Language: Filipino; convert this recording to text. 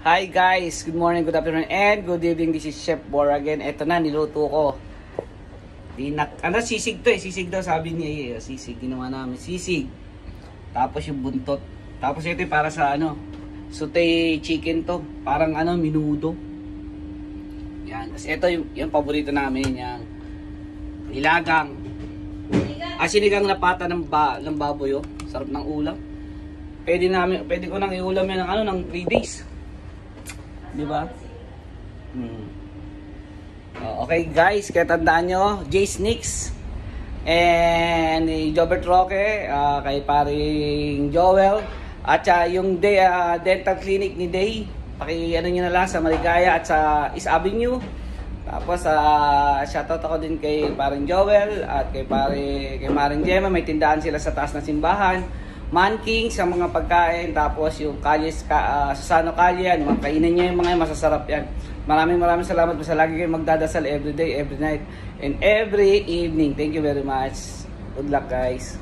Hi guys, good morning, good afternoon, and good evening. This is Chef Bor again. Ito na, niluto ko. Sisig to eh. Sisig daw sabi niya. Sisig, ginawa namin. Sisig. Tapos yung buntot. Tapos ito para sa sauté chicken to. Parang minudo. Yan. Tapos ito yung paborito namin. Yan. Nilagang. Sinigang na pata ng baboy. Oh. Sarap ng ulam. Pwede ko nang iulam yan ng 3 days. Di ba? Okay guys, kaya tandaan nyo, Jay Snicks and Jobert Roque, kay paring Joel, at yung dental clinic ni Day, nyo na lang sa Maligaya at sa East Avenue. Tapos shoutout ako din kay paring Joel at kay paring Gemma, may tindahan sila sa taas ng simbahan. Man King sa mga pagkain, tapos yung kalyes sa Sano Kalye, mga kainin nyo yung mga masasarap yan. Maraming salamat, basta lagi kayo magdadasal every day, every night, and every evening. Thank you very much. Good luck guys.